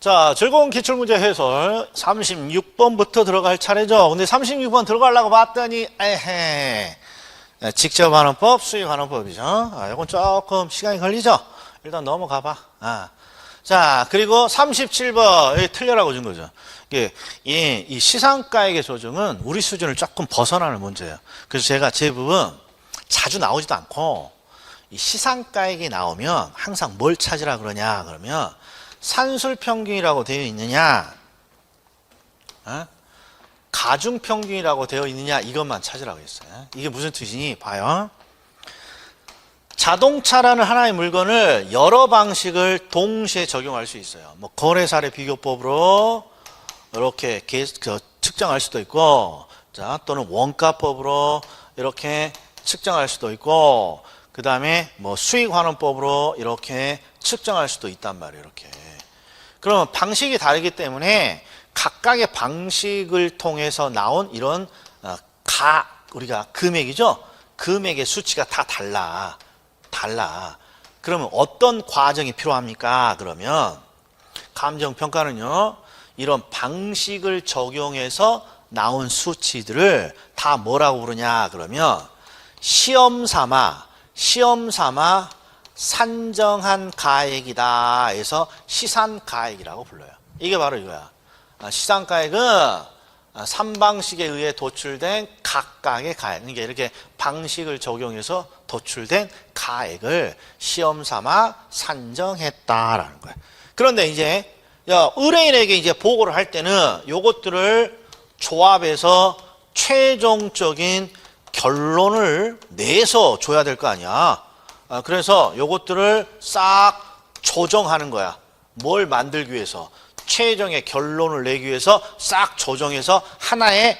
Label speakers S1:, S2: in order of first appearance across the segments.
S1: 자, 즐거운 기출문제 해설 36번부터 들어갈 차례죠. 근데 36번 들어가려고 봤더니 에헤 직접 하는 법, 수익 하는 법이죠. 이건 조금 시간이 걸리죠. 일단 넘어가 봐. 자, 그리고 37번 여기 틀려라고 준 거죠. 이 시상가액의 조정은 우리 수준을 조금 벗어나는 문제예요. 그래서 제가 제 부분 자주 나오지도 않고 이 시상가액이 나오면 항상 뭘 찾으라 그러냐 그러면 산술평균이라고 되어 있느냐 가중평균이라고 되어 있느냐 이것만 찾으라고 했어요. 이게 무슨 뜻이니 봐요. 자동차라는 하나의 물건을 여러 방식을 동시에 적용할 수 있어요. 뭐 거래사례 비교법으로 이렇게 측정할 수도 있고, 자 또는 원가법으로 이렇게 측정할 수도 있고, 그 다음에 뭐 수익환원법으로 이렇게 측정할 수도 있단 말이에요. 이렇게. 그러면 방식이 다르기 때문에 각각의 방식을 통해서 나온 이런 우리가 금액이죠. 금액의 수치가 다 달라. 그러면 어떤 과정이 필요합니까? 그러면 감정평가는요. 이런 방식을 적용해서 나온 수치들을 다 뭐라고 부르냐? 그러면 시험 삼아 산정한 가액이다 해서 시산가액이라고 불러요. 이게 바로 이거야. 시산가액은 3방식에 의해 도출된 각각의 가액, 그러니까 이렇게 방식을 적용해서 도출된 가액을 시험 삼아 산정했다라는 거야. 그런데 이제 의뢰인에게 이제 보고를 할 때는 요것들을 조합해서 최종적인 결론을 내서 줘야 될 거 아니야. 그래서 요것들을 싹 조정하는 거야. 뭘 만들기 위해서? 최종의 결론을 내기 위해서 싹 조정해서 하나의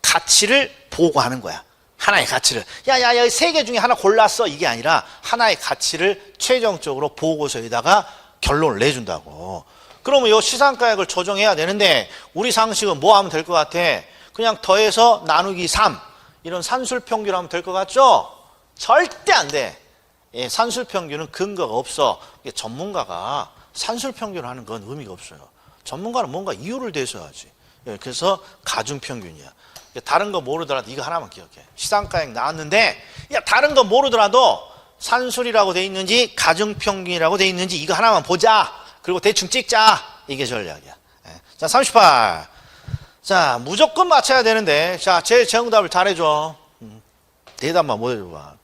S1: 가치를 보고하는 거야. 하나의 가치를. 여기 세 개 중에 하나 골랐어. 이게 아니라 하나의 가치를 최종적으로 보고서에다가 결론을 내준다고. 그러면 요 시상가액을 조정해야 되는데 우리 상식은 뭐 하면 될 것 같아? 그냥 더해서 나누기 3 이런 산술평균 하면 될 것 같죠? 절대 안 돼. 산술평균은 근거가 없어. 전문가가 산술평균을 하는 건 의미가 없어요. 전문가는 뭔가 이유를 대서야지. 그래서 가중평균이야. 다른 거 모르더라도 이거 하나만 기억해. 시상가액 나왔는데 다른 거 모르더라도 산술이라고 돼 있는지 가중평균이라고 돼 있는지 이거 하나만 보자. 그리고 대충 찍자. 이게 전략이야. 자, 38. 자, 무조건 맞춰야 되는데 자, 제 정답을 잘해줘. 대답만 못 해줘봐.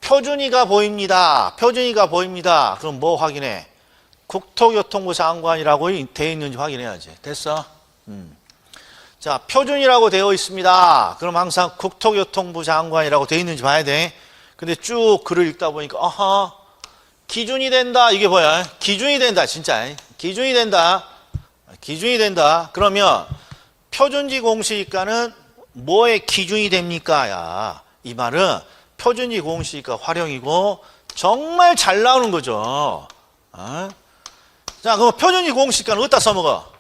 S1: 표준이가 보입니다. 그럼 뭐 확인해? 국토교통부 장관이라고 되어 있는지 확인해야지. 됐어? 자, 표준이라고 되어 있습니다. 그럼 항상 국토교통부 장관이라고 되어 있는지 봐야 돼. 근데 쭉 글을 읽다 보니까 기준이 된다. 이게 뭐야? 기준이 된다. 진짜. 기준이 된다. 그러면 표준지 공시지가는 뭐의 기준이 됩니까? 이 말은 표준지 공시지가 활용이고 정말 잘 나오는 거죠. 자, 그럼 표준지 공시지가는 어디다 써먹어?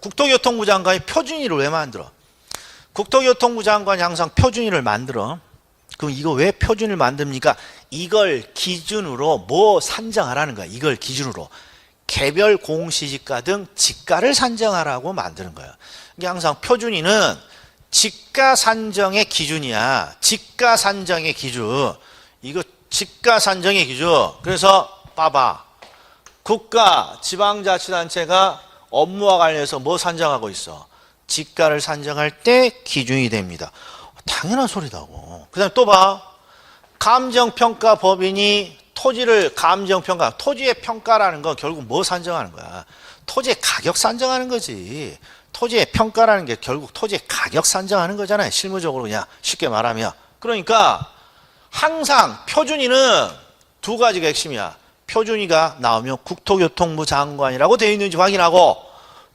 S1: 국토교통부 장관이 표준위를 왜 만들어? 국토교통부 장관이 항상 표준위를 만들어. 그럼 이거 왜 표준을 만듭니까? 이걸 기준으로 뭐 산정하라는 거야. 이걸 기준으로 개별 공시지가 등 지가를 산정하라고 만드는 거야. 이게 항상 표준위는 지가 산정의 기준이야. 지가 산정의 기준. 이거 지가 산정의 기준. 그래서 봐봐. 국가, 지방자치단체가 업무와 관련해서 뭐 산정하고 있어? 지가를 산정할 때 기준이 됩니다. 당연한 소리다고. 그 다음에 또 봐. 감정평가법인이 토지를 감정평가, 토지의 평가라는 건 결국 뭐 산정하는 거야? 토지의 가격 산정하는 거지. 토지의 평가라는 게 결국 토지의 가격 산정하는 거잖아요. 실무적으로 그냥 쉽게 말하면. 그러니까 항상 표준위는 두 가지가 핵심이야. 표준위가 나오면 국토교통부 장관이라고 되어 있는지 확인하고,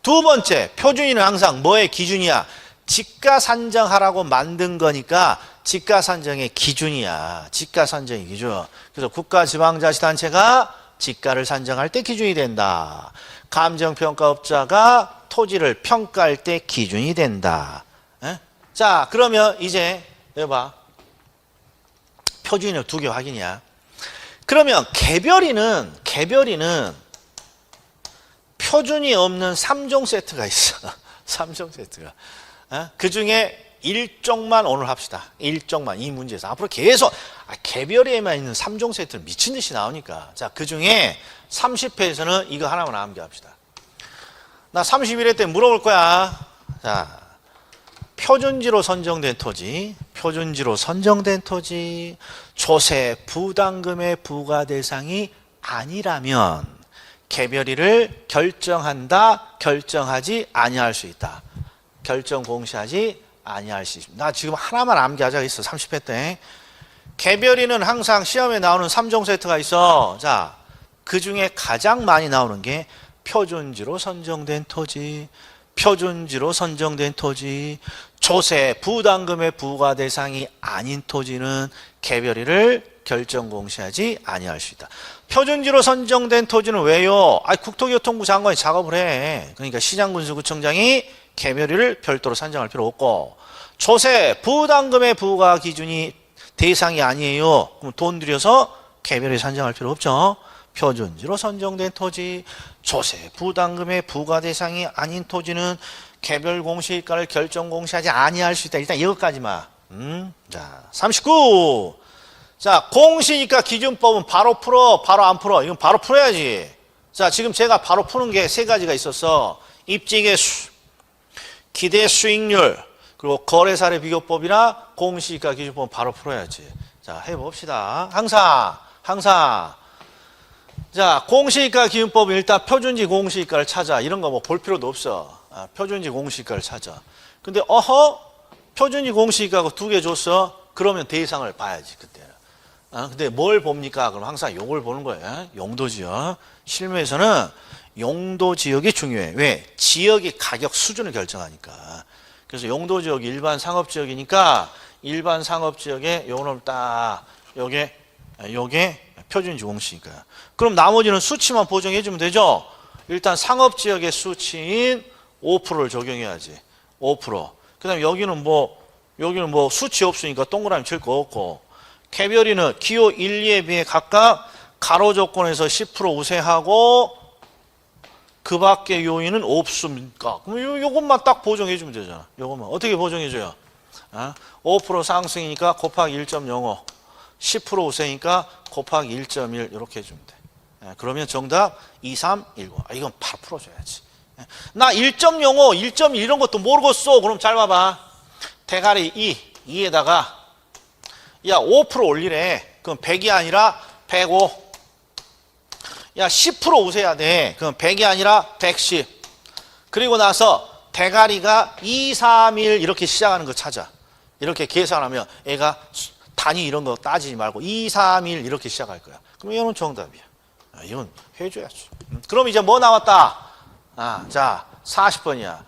S1: 두 번째 표준위는 항상 뭐의 기준이야? 지가 산정하라고 만든 거니까 지가 산정의 기준이야. 지가 산정의 기준. 그래서 국가지방자치단체가 지가를 산정할 때 기준이 된다. 감정평가업자가 토지를 평가할 때 기준이 된다. 자, 그러면 이제 여기 봐. 표준위는 두 개 확인이야. 그러면 개별이는 표준이 없는 3종 세트가 있어. 3종 세트가. 그 중에 일종만 오늘 합시다. 일종만 이 문제에서. 앞으로 계속 개별에만 있는 3종 세트는 미친 듯이 나오니까. 자, 그 중에 30회에서는 이거 하나만 암기합시다. 나 31회 때 물어볼 거야. 자, 표준지로 선정된 토지, 표준지로 선정된 토지, 조세 부담금의 부과 대상이 아니라면 개별이를 결정한다, 결정하지 아니할 수 있다. 결정 공시하지 아니할 수 있습니다. 나 지금 하나만 암기하자 했어. 30회 때. 개별이는 항상 시험에 나오는 3종 세트가 있어. 자, 그 중에 가장 많이 나오는 게 표준지로 선정된 토지, 표준지로 선정된 토지, 조세 부담금의 부과 대상이 아닌 토지는 개별이를 결정 공시하지 아니할 수 있다. 표준지로 선정된 토지는 왜요? 국토교통부 장관이 작업을 해. 그러니까 시장군수구청장이 개별이를 별도로 산정할 필요 없고, 조세 부담금의 부과 기준이 대상이 아니에요. 그럼 돈 들여서 개별이 산정할 필요 없죠. 표준지로 선정된 토지, 조세 부담금의 부과 대상이 아닌 토지는 개별 공시가를 결정 공시하지 아니할 수 있다. 일단 이것까지만. 자, 39. 자, 공시지가 기준법은 바로 풀어, 바로 안 풀어? 이건 바로 풀어야지. 자, 지금 제가 바로 푸는 게 세 가지가 있었어. 입지계수, 기대 수익률, 그리고 거래사례 비교법이나 공시지가 기준법은 바로 풀어야지. 자, 해봅시다. 항상. 자, 공시지가 기준법은 일단 표준지 공시지가를 찾아. 이런 거 뭐 볼 필요도 없어. 표준지 공시지가를 찾아. 근데 표준지 공시지가가 2개 줬어. 그러면 대상을 봐야지 그때는. 근데 뭘 봅니까? 그럼 항상 요걸 보는 거예요. 용도지역. 실무에서는 용도지역이 중요해. 왜? 지역의 가격 수준을 결정하니까. 그래서 용도지역이 일반 상업지역이니까 일반 상업지역에 요놈을 딱 요게 표준지 공시지가. 그럼 나머지는 수치만 보정해주면 되죠. 일단 상업지역의 수치인 5%를 적용해야지. 5%. 그 다음에 여기는 뭐 수치 없으니까 동그라미 칠 거 없고, 개별이는 기호 1, 2에 비해 각각 가로 조건에서 10% 우세하고 그 밖의 요인은 없습니까? 그럼 요것만 딱 보정해주면 되잖아. 요것만. 어떻게 보정해줘요? 5% 상승이니까 곱하기 1.05, 10% 우세니까 곱하기 1.1 이렇게 해주면 돼. 그러면 정답 2, 3, 1, 9. 이건 바로 풀어줘야지. 나 1.05, 1.1 이런 것도 모르겠어. 그럼 잘 봐봐. 대가리 2에다가 야 5% 올리래. 그럼 100이 아니라 105. 야 10% 우세야 돼. 그럼 100이 아니라 110. 그리고 나서 대가리가 2, 3, 1 이렇게 시작하는 거 찾아. 이렇게 계산하면 애가 단위 이런 거 따지지 말고 2, 3, 1 이렇게 시작할 거야. 그럼 이거는 정답이야. 이건 해줘야지. 그럼 이제 뭐 나왔다? 자 40번이야.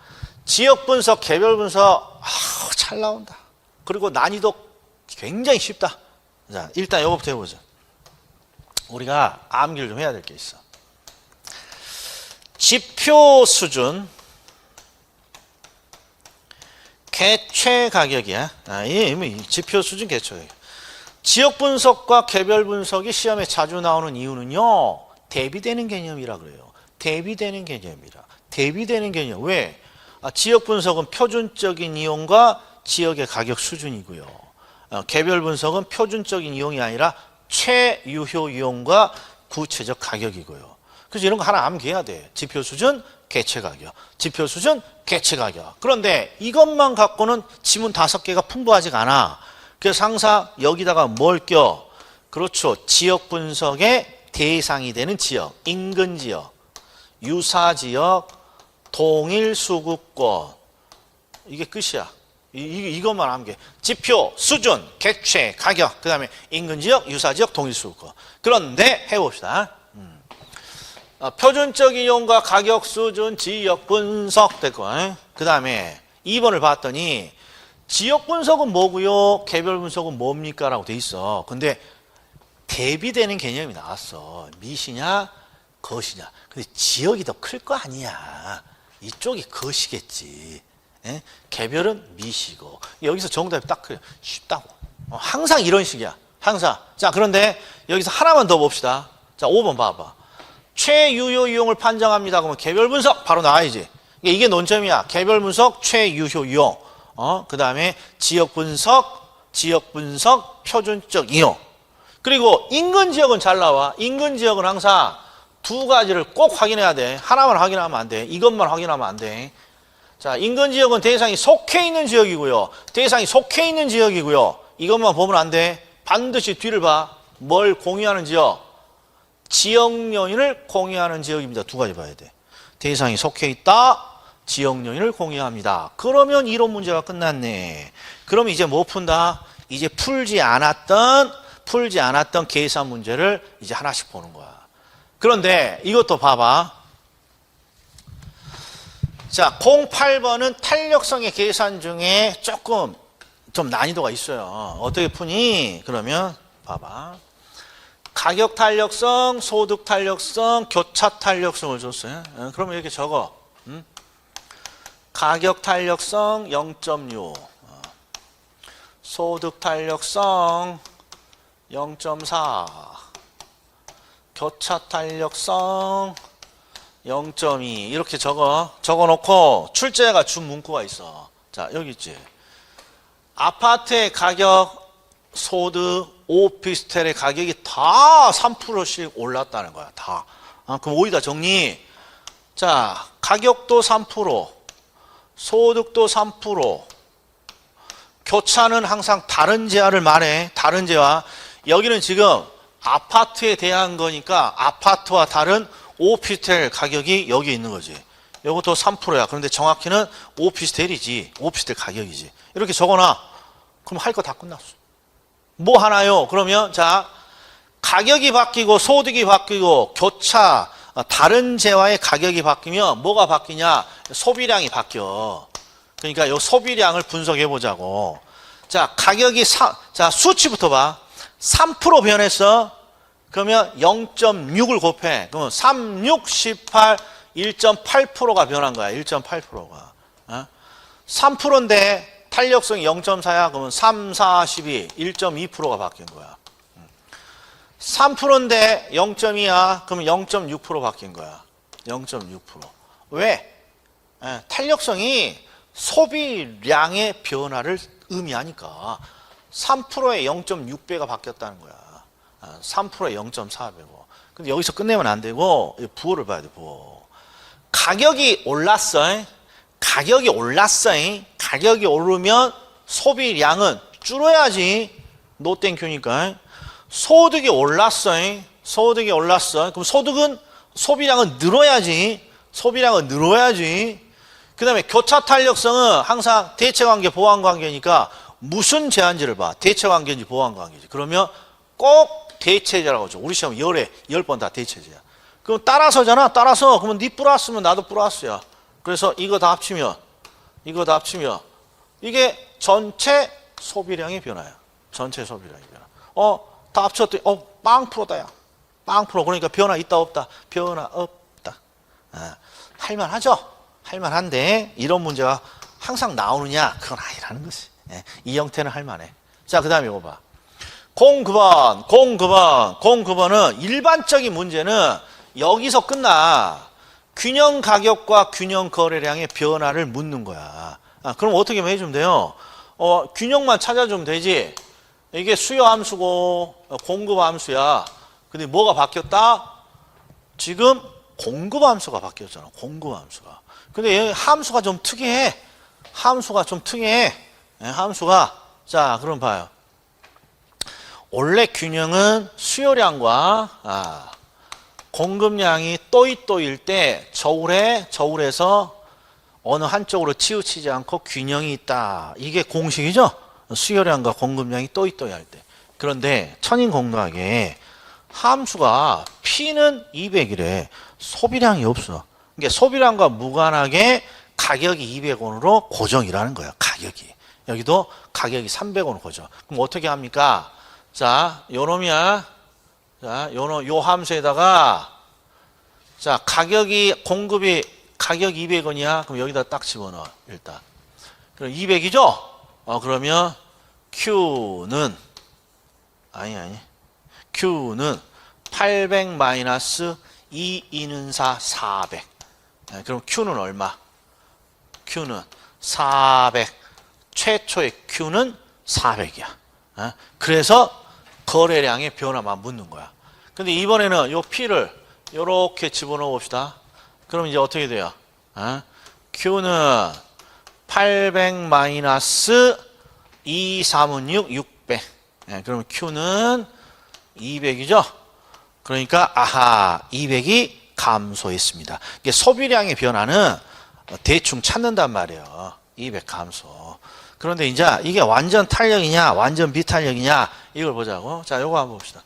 S1: 지역 분석, 개별 분석 잘 나온다. 그리고 난이도 굉장히 쉽다. 자, 일단 이거부터 해보자. 우리가 암기를 좀 해야 될 게 있어. 지표 수준 개최 가격이야. 지표 수준 개최 가격. 지역 분석과 개별 분석이 시험에 자주 나오는 이유는요, 대비되는 개념이라 그래요. 대비되는 개념이라. 대비되는 개념. 왜? 지역 분석은 표준적인 이용과 지역의 가격 수준이고요. 개별 분석은 표준적인 이용이 아니라 최유효 이용과 구체적 가격이고요. 그래서 이런 거 하나 암기해야 돼. 지표 수준, 개최 가격. 지표 수준, 개최 가격. 그런데 이것만 갖고는 지문 5개가 풍부하지가 않아. 그래서 항상 여기다가 뭘 껴? 그렇죠. 지역 분석의 대상이 되는 지역, 인근 지역, 유사 지역, 동일 수급권. 이게 끝이야. 이것만 암기해. 지표, 수준, 개최, 가격, 그 다음에 인근지역, 유사지역, 동일수급권. 그런데 해봅시다. 표준적 이용과 가격, 수준, 지역 분석 됐고, 그 다음에 2번을 봤더니 지역 분석은 뭐고요? 개별 분석은 뭡니까? 라고 돼 있어. 근데 대비되는 개념이 나왔어. 미시냐, 거시냐. 근데 지역이 더 클 거 아니야. 이쪽이 거시겠지. 개별은 미시고. 여기서 정답이 딱 그래. 쉽다고. 항상 이런 식이야. 항상. 자, 그런데 여기서 하나만 더 봅시다. 자, 5번 봐봐. 최유효 이용을 판정합니다. 그러면 개별 분석 바로 나와야지. 이게 논점이야. 개별 분석 최유효 이용. 그 다음에 지역 분석, 표준적 이용. 그리고 인근 지역은 잘 나와. 인근 지역은 항상 두 가지를 꼭 확인해야 돼. 하나만 확인하면 안 돼. 이것만 확인하면 안 돼. 자, 인근 지역은 대상이 속해 있는 지역이고요. 대상이 속해 있는 지역이고요. 이것만 보면 안 돼. 반드시 뒤를 봐. 뭘 공유하는 지역? 지역 요인을 공유하는 지역입니다. 두 가지 봐야 돼. 대상이 속해 있다. 지역 요인을 공유합니다. 그러면 이론 문제가 끝났네. 그럼 이제 뭐 푼다? 이제 풀지 않았던 계산 문제를 이제 하나씩 보는 거야. 그런데 이것도 봐봐. 자, 08번은 탄력성의 계산 중에 조금 좀 난이도가 있어요. 어떻게 푸니? 그러면 봐봐. 가격 탄력성, 소득 탄력성, 교차 탄력성을 줬어요. 그러면 이렇게 적어. 가격 탄력성 0.6, 소득 탄력성 0.4, 교차 탄력성 0.2 이렇게 적어놓고 출제가 준 문구가 있어. 자, 여기 있지. 아파트의 가격, 소득, 오피스텔의 가격이 다 3%씩 올랐다는 거야. 다. 그럼 오이다 정리. 자, 가격도 3%, 소득도 3%, 교차는 항상 다른 재화를 말해. 다른 재화. 여기는 지금 아파트에 대한 거니까 아파트와 다른 오피스텔 가격이 여기 있는 거지. 이것도 3%야. 그런데 정확히는 오피스텔이지. 오피스텔 가격이지. 이렇게 적어놔. 그럼 할 거 다 끝났어. 뭐 하나요? 그러면 자, 가격이 바뀌고 소득이 바뀌고 교차 다른 재화의 가격이 바뀌면 뭐가 바뀌냐? 소비량이 바뀌어. 그러니까 이 소비량을 분석해 보자고. 자, 가격이 자, 수치부터 봐. 3% 변했어. 그러면 0.6을 곱해. 그러면 3, 6, 18, 1.8%가 변한 거야. 1.8%가. 3%인데 탄력성이 0.4야. 그러면 3, 4, 12, 1.2%가 바뀐 거야. 3%인데 0.2야. 그러면 0.6% 바뀐 거야. 0.6%. 왜? 탄력성이 소비량의 변화를 의미하니까 3%에 0.6배가 바뀌었다는 거야. 3%에 0.4배고. 근데 여기서 끝내면 안 되고 부호를 봐야 돼. 부호. 가격이 올랐어. 가격이 올랐어. 가격이 오르면 소비량은 줄어야지. 노 땡큐니까. 소득이 올랐어. 소득이 올랐어. 그럼 소비량은 늘어야지. 소비량은 늘어야지. 그 다음에 교차 탄력성은 항상 대체관계, 보완관계니까 무슨 제한지를 봐. 대체관계인지 보완관계인지. 그러면 꼭 대체제라고 하죠. 우리 시험 10번 다 대체제야. 그럼 따라서잖아. 따라서. 그러면 네 플러스면 나도 플러스야. 그래서 이거 다 합치면 이게 전체 소비량의 변화야. 전체 소비량의 변화. 다 합쳤더니 빵프로다야. 빵프로. 그러니까 변화 있다 없다. 변화 없다. 할만하죠? 할만한데 이런 문제가 항상 나오느냐? 그건 아니라는 것이. 이 형태는 할만해. 자, 그 다음에 이거 봐. 09번은 일반적인 문제는 여기서 끝나. 균형 가격과 균형 거래량의 변화를 묻는 거야. 그럼 어떻게 해주면 돼요? 균형만 찾아주면 되지. 이게 수요 함수고 공급 함수야. 근데 뭐가 바뀌었다? 지금 공급 함수가 바뀌었잖아. 공급 함수가. 근데 함수가 좀 특이해. 함수가. 자, 그럼 봐요. 원래 균형은 수요량과 공급량이 또이또일 때 저울에서 어느 한쪽으로 치우치지 않고 균형이 있다. 이게 공식이죠? 수요량과 공급량이 또이또이 할 때. 그런데 천인공노하게 함수가 P는 200이래. 소비량이 없어. 그러니까 소비량과 무관하게 가격이 200원으로 고정이라는 거야. 가격이. 여기도 가격이 300원 고정. 그럼 어떻게 합니까? 자, 요놈이야. 자, 요 함수에다가 자, 가격 200원이야. 그럼 여기다 딱 집어넣어. 일단. 그럼 200이죠? 그러면 Q는 800 마이너스 2, 2는 4, 400. 그럼 Q는 얼마? Q는 400. 최초의 Q는 400이야. 그래서 거래량의 변화만 묻는 거야. 근데 이번에는 요 P를 요렇게 집어넣어 봅시다. 그럼 이제 어떻게 돼요? Q는 800 마이너스 2, 3은 6, 600. 그러면 Q는 200이죠? 그러니까 아하 200이 감소했습니다. 이게 소비량의 변화는 대충 찾는단 말이에요. 200 감소. 그런데 이제 이게 완전 탄력이냐 완전 비탄력이냐 이걸 보자고. 자, 요거 한번 봅시다.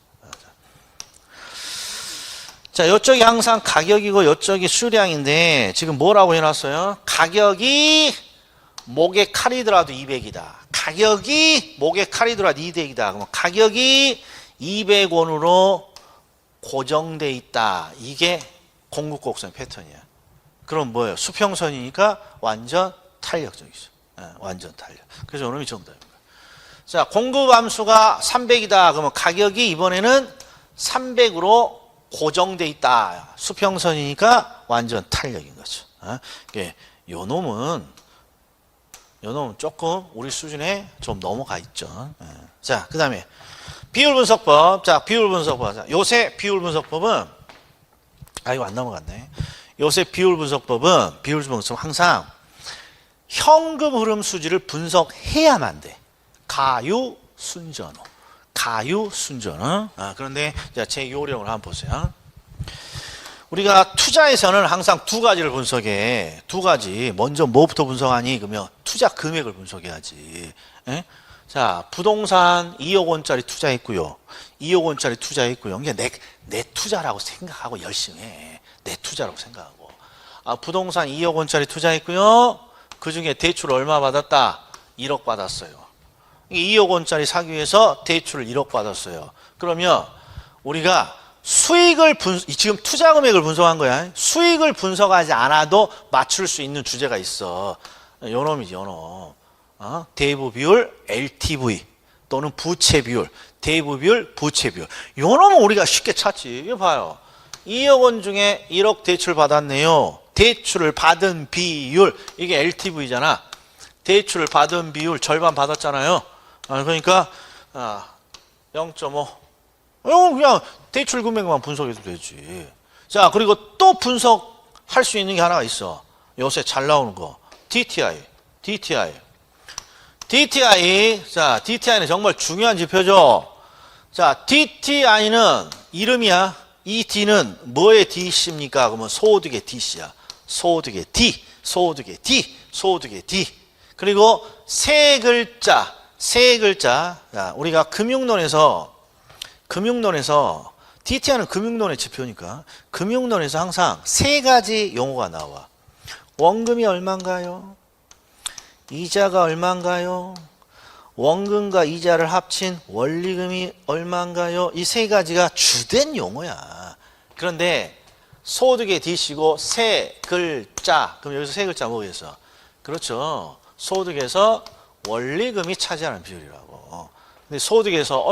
S1: 자, 요쪽이 항상 가격이고 요쪽이 수량인데 지금 뭐라고 해놨어요? 가격이 목에 칼이더라도 200이다. 가격이 목에 칼이더라도 200이다. 그러면 가격이 200원으로 고정돼 있다. 이게 공급곡선 패턴이야. 그럼 뭐예요? 수평선이니까 완전 탄력적이죠. 완전 탄력. 그래서 이놈이 정답입니다. 자, 공급함수가 300이다. 그러면 가격이 이번에는 300으로 고정돼 있다. 수평선이니까 완전 탄력인 거죠. 요 놈은 조금 우리 수준에 좀 넘어가 있죠. 자, 그 다음에 비율 분석법. 자, 비율 분석법. 자, 요새 비율 분석법은 이거 안 넘어갔네. 요새 비율 분석법은 항상 현금 흐름 수지를 분석해야만 돼. 가유, 순전후. 가유, 순전후. 그런데 제 요령을 한번 보세요. 우리가 투자에서는 항상 두 가지를 분석해. 두 가지. 먼저 뭐부터 분석하니? 그러면 투자 금액을 분석해야지. 자, 부동산 2억 원짜리 투자했고요. 2억 원짜리 투자했고요. 이게 내 투자라고 생각하고 열심히 해. 내 투자라고 생각하고. 부동산 2억 원짜리 투자했고요. 그 중에 대출 얼마 받았다? 1억 받았어요. 2억 원짜리 사기 위해서 대출을 1억 받았어요. 그러면 우리가 수익을 지금 투자 금액을 분석한 거야. 수익을 분석하지 않아도 맞출 수 있는 주제가 있어. 요놈이지, 요놈. 대부 비율, LTV 또는 부채 비율, 대부 비율, 부채 비율. 요놈은 우리가 쉽게 찾지. 이거 봐요. 2억 원 중에 1억 대출 받았네요. 대출을 받은 비율, 이게 LTV잖아. 대출을 받은 비율 절반 받았잖아요. 그러니까 0.5. 그냥 대출 금액만 분석해도 되지. 자, 그리고 또 분석할 수 있는 게 하나가 있어. 요새 잘 나오는 거. DTI. 자, DTI는 정말 중요한 지표죠. 자, DTI는 이름이야. 이 D는 뭐의 D씨입니까? 그러면 소득의 D씨야. 소득의 D. 그리고 세 글자. 자, 우리가 금융론에서 DTI는 금융론의 지표니까 금융론에서 항상 세 가지 용어가 나와. 원금이 얼마인가요? 이자가 얼마인가요? 원금과 이자를 합친 원리금이 얼마인가요? 이 세 가지가 주된 용어야. 그런데 소득의 D씨고 세 글자. 그럼 여기서 세 글자 뭐겠어? 그렇죠. 소득에서 원리금이 차지하는 비율이라고. 근데 소득에서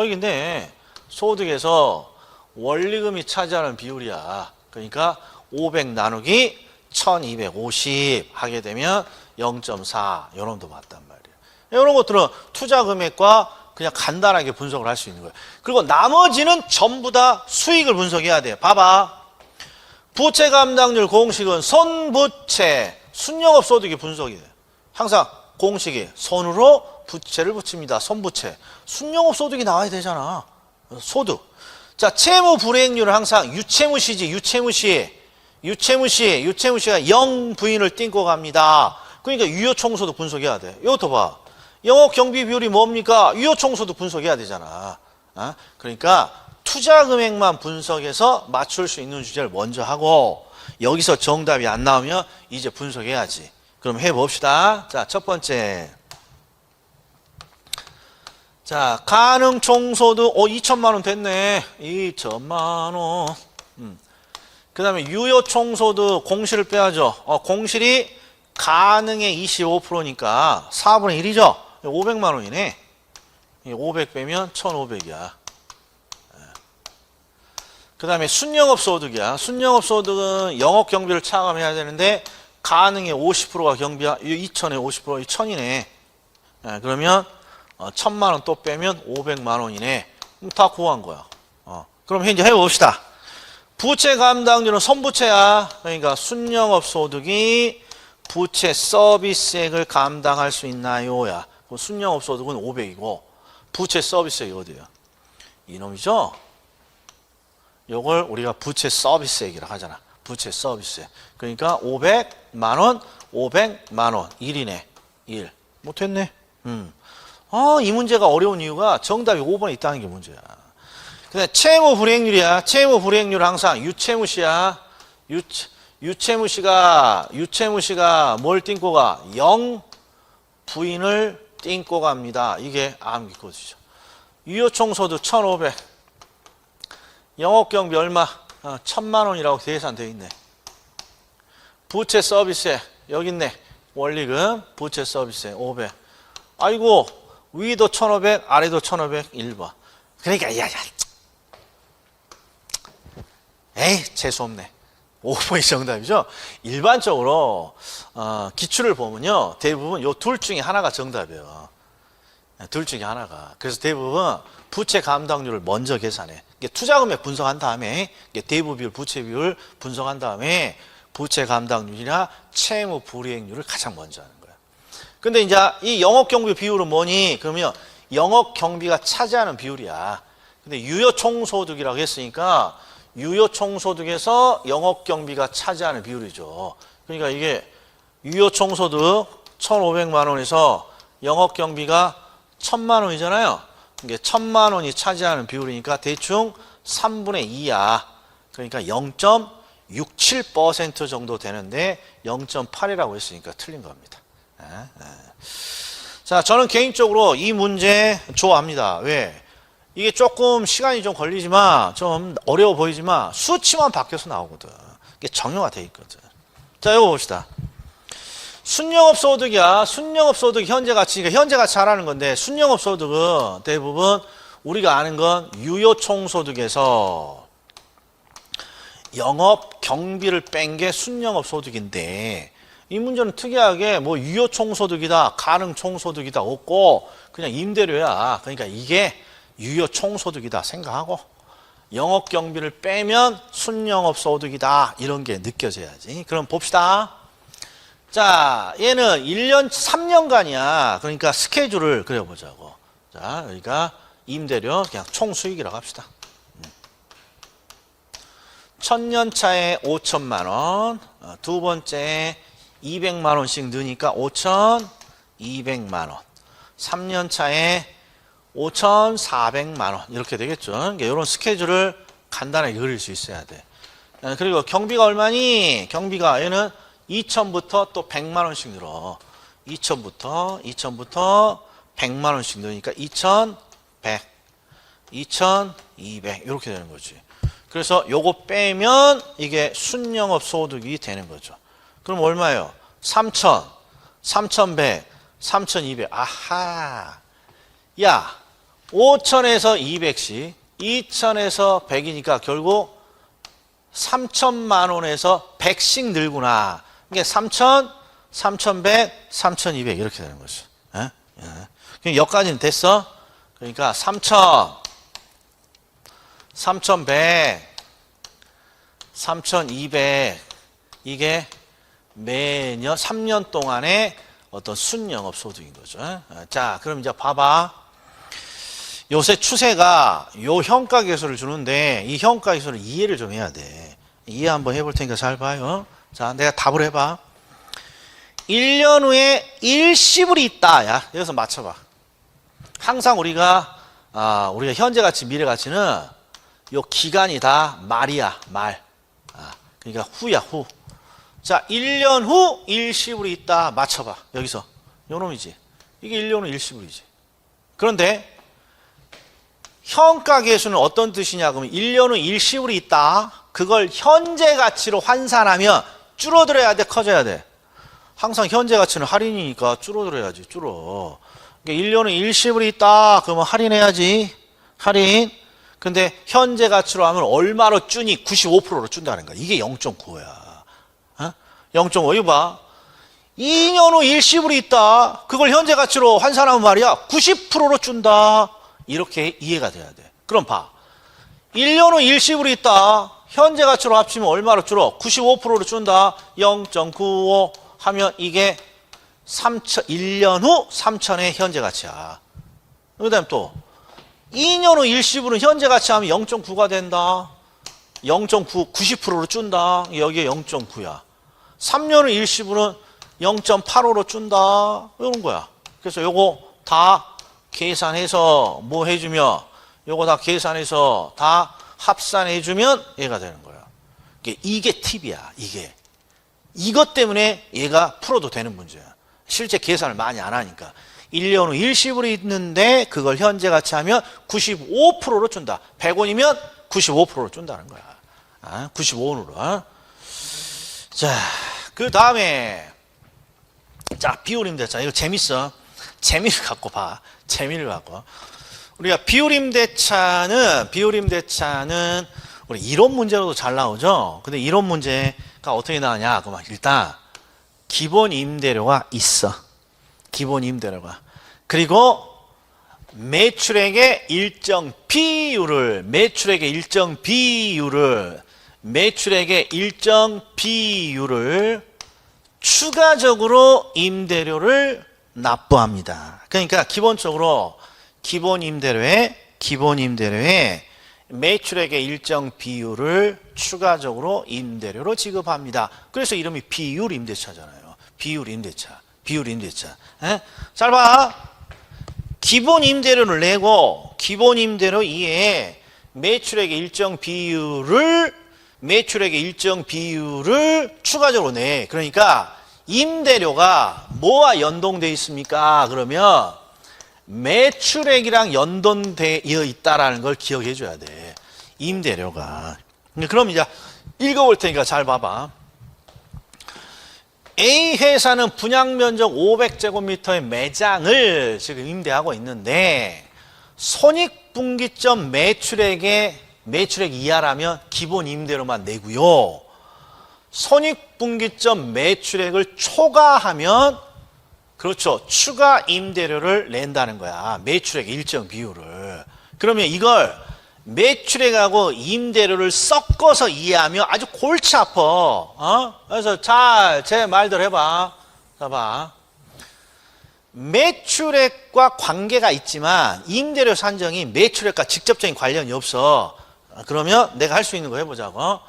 S1: 원리금이 차지하는 비율이야. 그러니까 500 나누기 1250 하게 되면 0.4 이런 놈도 맞단 말이에요. 이런 것들은 투자 금액과 그냥 간단하게 분석을 할 수 있는 거예요. 그리고 나머지는 전부 다 수익을 분석해야 돼요. 봐봐. 부채 감당률 공식은 손부채, 순영업 소득이 분석이 돼요. 항상 공식이 손으로 부채를 붙입니다. 손부채. 순영업 소득이 나와야 되잖아. 소득. 자, 채무 불이행률은 항상 유채무시지. 유채무시가 0 부인을 띵고 갑니다. 그러니까 유효총소득 분석해야 돼. 이것도 봐. 영업 경비 비율이 뭡니까? 유효총소득 분석해야 되잖아. 그러니까 투자 금액만 분석해서 맞출 수 있는 주제를 먼저 하고 여기서 정답이 안 나오면 이제 분석해야지. 그럼 해봅시다. 자, 첫 번째. 자, 가능 총소득 2천만 원 됐네. 2천만 원. 그 다음에 유효 총소득 공실을 빼야죠. 공실이 가능의 25%니까 4분의 1이죠. 500만 원이네. 500 빼면 1,500이야. 그 다음에 순영업소득이야. 순영업소득은 영업 경비를 차감해야 되는데 가능해 50%가 경비야. 2천에 50%가 1000이네. 그러면 1000만 원 또 빼면 500만 원이네. 그럼 다 구한 거야. 그럼 이제 해봅시다. 부채 감당률은 선부채야. 그러니까 순영업소득이 부채 서비스액을 감당할 수 있나요야. 순영업소득은 500이고 부채 서비스액이 어디야? 이놈이죠? 요걸 우리가 부채 서비스액이라고 하잖아. 부채 서비스액. 그러니까 500만 원, 500만 원. 1이네. 1. 못했네. 이 문제가 어려운 이유가 정답이 5번에 있다는 게 문제야. 근데 채무 불이행률이야. 채무 불이행률 항상 유채무시야. 유채무시가 뭘 띵고 가? 0 부인을 띵고 갑니다. 이게 암기코드죠. 유효총소득 1,500. 영업경비 얼마? 1,000만 원이라고 계산되어 있네. 부채 서비스에 여기 있네. 원리금 부채 서비스에 500. 아이고 위도 1,500 아래도 1,500 1번. 그러니까 야야 에이 재수없네. 5번이 정답이죠. 일반적으로 기출을 보면요 대부분 요 둘 중에 하나가 정답이에요. 둘 중에 하나가. 그래서 대부분 부채 감당률을 먼저 계산해. 투자금액 분석한 다음에 대부 비율, 부채 비율 분석한 다음에 부채 감당률이나 채무 불이행률을 가장 먼저 하는 거야. 근데 이제 이 영업 경비 비율은 뭐니? 그러면 영업 경비가 차지하는 비율이야. 근데 유효 총소득이라고 했으니까 유효 총소득에서 영업 경비가 차지하는 비율이죠. 그러니까 이게 유효 총소득 1,500만 원에서 영업 경비가 1,000만 원이잖아요. 이게 1,000만 원이 차지하는 비율이니까 대충 3분의 2야. 그러니까 0.67% 정도 되는데 0.8이라고 했으니까 틀린 겁니다. 자, 저는 개인적으로 이 문제 좋아합니다. 왜? 이게 조금 시간이 좀 걸리지만 좀 어려워 보이지만 수치만 바뀌어서 나오거든. 이게 정형화 돼 있거든. 자, 이거 봅시다. 순영업소득이야. 순영업소득 현재가치니까 현재가치 하라는 건데 순영업소득은 대부분 우리가 아는 건 유효총소득에서 영업 경비를 뺀 게 순영업소득인데 이 문제는 특이하게 뭐 유효총소득이다, 가능총소득이다 없고 그냥 임대료야. 그러니까 이게 유효총소득이다 생각하고 영업 경비를 빼면 순영업소득이다 이런 게 느껴져야지. 그럼 봅시다. 자, 얘는 1년, 3년간이야. 그러니까 스케줄을 그려보자고. 자, 그러니까 임대료 그냥 총수익이라고 합시다. 1000년 차에 5천만 원, 두 번째 200만 원씩 넣으니까 5,200만 원. 3년 차에 5,400만 원 이렇게 되겠죠. 그러니까 이런 스케줄을 간단하게 그릴 수 있어야 돼. 그리고 경비가 얼마니? 경비가 얘는 2,000부터 또 100만 원씩 늘어. 2,000부터 100만 원씩 늘으니까 2,100, 2,200 이렇게 되는 거지. 그래서 요거 빼면 이게 순영업 소득이 되는 거죠. 그럼 얼마예요? 3,000, 3,100, 3,200. 아하. 야, 5,000에서 200씩, 2,000에서 100이니까 결국 3,000만 원에서 100씩 늘구나. 이게 3,000, 3,100, 3,200 이렇게 되는 거죠. 그럼 여기까지는 됐어? 그러니까 3,000, 3,100, 3,200 이게 매년 3년 동안의 어떤 순영업 소득인 거죠. 자, 그럼 이제 봐봐. 요새 추세가 요 현가계수를 주는데 이 현가계수를 이해를 좀 해야 돼. 이해 한번 해볼 테니까 잘 봐요. 자, 내가 답을 해봐. 1년 후에 일시불이 있다. 야, 여기서 맞춰봐. 항상 우리가 현재 가치, 미래 가치는 요 기간이 다 말이야, 말. 그러니까 후야, 후. 자, 1년 후 일시불이 있다. 맞춰봐. 여기서. 요 놈이지. 이게 1년 후 일시불이지. 그런데 현가계수는 어떤 뜻이냐? 그러면 1년 후 일시불이 있다. 그걸 현재 가치로 환산하면 줄어들어야 돼, 커져야 돼? 항상 현재 가치는 할인이니까 줄어들어야지, 줄어. 그러니까 1년 후 일시불이 있다. 그러면 할인해야지. 할인. 근데 현재 가치로 하면 얼마로 주니? 95%로 준다는 거야. 이게 0.95야. 0.5. 이거 봐. 2년 후 일시불이 있다. 그걸 현재 가치로 환산하면 말이야. 90%로 준다. 이렇게 이해가 돼야 돼. 그럼 봐. 1년 후 일시불이 있다. 현재 가치로 합치면 얼마로 줄어? 95%로 준다. 0.95 하면 이게 1년 후 3천의 현재 가치야. 그 다음에 또 2년 후 일시불은 현재 가치 하면 0.9가 된다. 0.9, 90%로 준다. 여기에 0.9야. 3년 후 일시불은 0.85로 준다. 이런 거야. 그래서 요거 다 계산해서 뭐 해주면, 요거 다 계산해서 다 합산해주면 얘가 되는 거야. 이게 팁이야, 이게. 이것 때문에 얘가 풀어도 되는 문제야. 실제 계산을 많이 안 하니까. 1년 후 일시불이 있는데 그걸 현재 가치 하면 95%로 준다. 100원이면 95%로 준다는 거야. 95원으로. 자, 그 다음에 자, 비율임 대차. 이거 재밌어. 재미를 갖고 봐. 재미를 갖고. 우리가 비율임 대차는 우리 이론 문제로도 잘 나오죠. 근데 이론 문제가 어떻게 나오냐? 그러면 일단 기본 임대료가 있어. 기본 임대료가. 그리고 매출액의 일정 비율을 추가적으로 임대료를 납부합니다. 그러니까 기본적으로 기본 임대료에 매출액의 일정 비율을 추가적으로 임대료로 지급합니다. 그래서 이름이 비율 임대차잖아요. 비율 임대차. 잘 봐. 기본 임대료를 내고 기본 임대료 이외에 매출액의 일정 비율을 추가적으로 내. 그러니까 임대료가 뭐와 연동되어 있습니까? 그러면 매출액이랑 연동되어 있다라는 걸 기억해 줘야 돼. 임대료가. 그럼 이제 읽어볼 테니까 잘 봐봐. A 회사는 분양면적 500제곱미터의 매장을 지금 임대하고 있는데 손익분기점 매출액 이하라면 기본 임대료만 내고요. 손익분기점 매출액을 초과하면 그렇죠. 추가 임대료를 낸다는 거야. 매출액 일정 비율을. 그러면 이걸 매출액하고 임대료를 섞어서 이해하면 아주 골치 아파. 그래서 잘 제 말대로 해봐. 자, 봐. 매출액과 관계가 있지만 임대료 산정이 매출액과 직접적인 관련이 없어. 그러면 내가 할 수 있는 거 해보자고.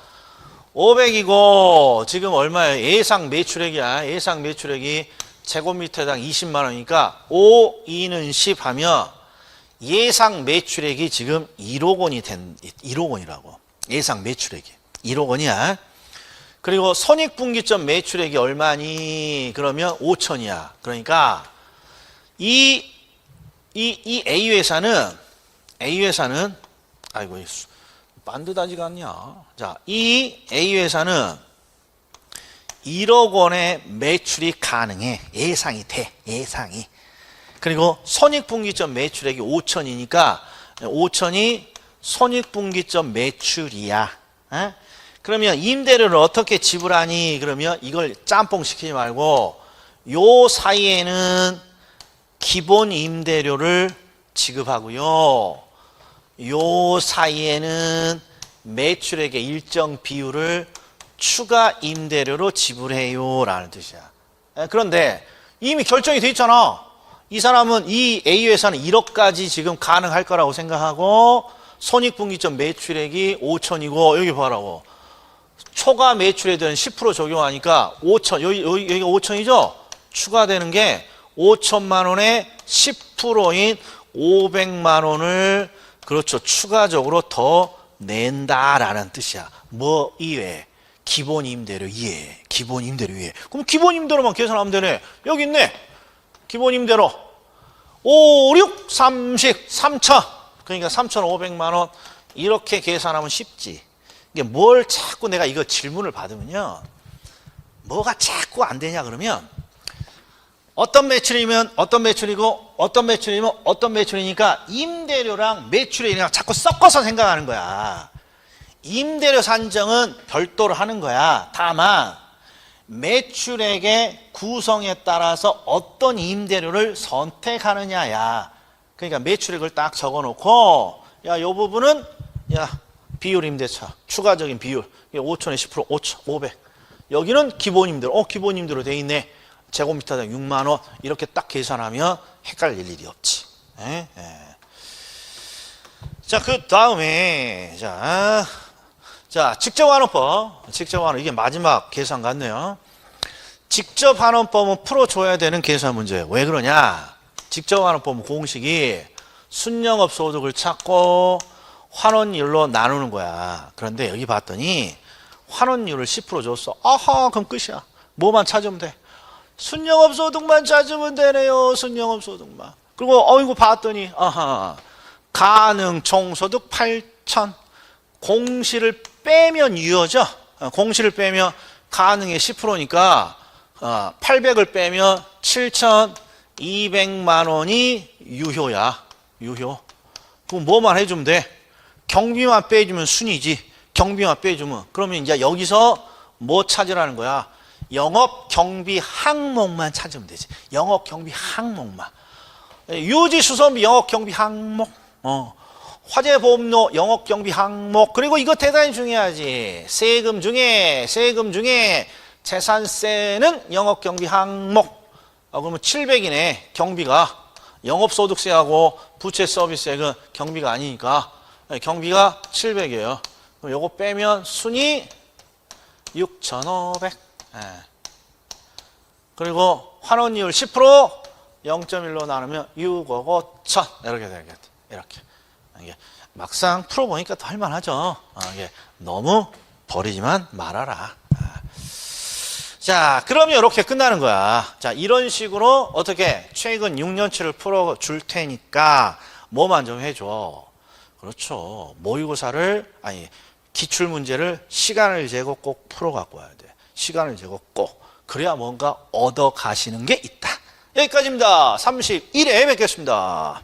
S1: 500이고 지금 얼마야? 예상 매출액이야. 예상 매출액이 제곱미터당 20만 원이니까 5, 2는 10 하면 예상 매출액이 지금 1억 원이라고. 예상 매출액이 1억 원이야. 그리고 손익분기점 매출액이 얼마니? 그러면 5천이야. 그러니까 이 A 회사는 아이고 반듯하지가 않냐. 자, 이 A 회사는 1억 원의 매출이 가능해. 예상이 돼. 예상이. 그리고 손익분기점 매출액이 5천이니까 5천이 손익분기점 매출이야. 에? 그러면 임대료를 어떻게 지불하니? 그러면 이걸 짬뽕 시키지 말고 요 사이에는 기본 임대료를 지급하고요. 요 사이에는 매출액의 일정 비율을 추가 임대료로 지불해요 라는 뜻이야. 그런데 이미 결정이 돼 있잖아. 이 사람은 이 A 회사는 1억까지 지금 가능할 거라고 생각하고 손익분기점 매출액이 5천이고 여기 봐라고. 초과 매출에 대한 10% 적용하니까 5천, 여기가 5천이죠? 추가되는 게 5천만 원에 10%인 500만 원을 그렇죠. 추가적으로 더 낸다라는 뜻이야. 뭐 이외에? 기본 임대료 이외에. 기본 임대료 이외에. 그럼 기본 임대료만 계산하면 되네. 여기 있네. 기본 임대료 5, 6, 30, 3천. 그러니까 3,500만 원. 이렇게 계산하면 쉽지. 이게 뭘 자꾸 내가 이거 질문을 받으면요. 뭐가 자꾸 안 되냐 그러면 어떤 매출이면 어떤 매출이고 어떤 매출이면 어떤 매출이니까 임대료랑 매출이랑 자꾸 섞어서 생각하는 거야. 임대료 산정은 별도로 하는 거야. 다만 매출액의 구성에 따라서 어떤 임대료를 선택하느냐야. 그러니까 매출액을 딱 적어놓고 야, 요 부분은 야 비율 임대차 추가적인 비율 5천에 10% 5천 500 여기는 기본 임대료 기본 임대료 돼 있네. 제곱미터당 6만 원 이렇게 딱 계산하면 헷갈릴 일이 없지. 에? 에. 자, 그 다음에 자, 직접환원법. 직접환원 이게 마지막 계산 같네요. 직접환원법은 풀어줘야 되는 계산 문제예요. 왜 그러냐? 직접환원법은 공식이 순영업 소득을 찾고 환원율로 나누는 거야. 그런데 여기 봤더니 환원율을 10% 줬어. 아하, 그럼 끝이야. 뭐만 찾으면 돼. 순영업 소득만 찾으면 되네요. 순영업 소득만. 그리고 이거 봤더니 아하, 가능 총소득 8천. 공시를 빼면 유효죠. 공시를 빼면 가능의 10%니까 800을 빼면 7,200만 원이 유효야. 유효. 그럼 뭐만 해주면 돼? 경비만 빼주면 순이지. 경비만 빼주면. 그러면 이제 여기서 뭐 찾으라는 거야? 영업 경비 항목만 찾으면 되지. 영업 경비 항목만. 유지 수선비 영업 경비 항목. 화재 보험료 영업 경비 항목. 그리고 이거 대단히 중요하지. 세금 중에 재산세는 영업 경비 항목. 그러면 700이네. 경비가 영업소득세하고 부채 서비스액은 경비가 아니니까 경비가 700이에요. 그럼 요거 빼면 순이 6,500. 그리고 환원율 10% 0.1로 나누면 6억 5천 이렇게 되겠다. 이렇게. 이게 막상 풀어보니까 더 할만하죠. 이게 너무 버리지만 말아라. 자, 그러면 이렇게 끝나는 거야. 자, 이런 식으로 어떻게 최근 6년치를 풀어줄 테니까 뭐만 좀 해줘. 그렇죠. 모의고사를 기출문제를 시간을 재고 꼭 풀어갖고 와야 돼. 시간을 재고 꼭. 그래야 뭔가 얻어 가시는 게 있다. 여기까지입니다. 31회 뵙겠습니다.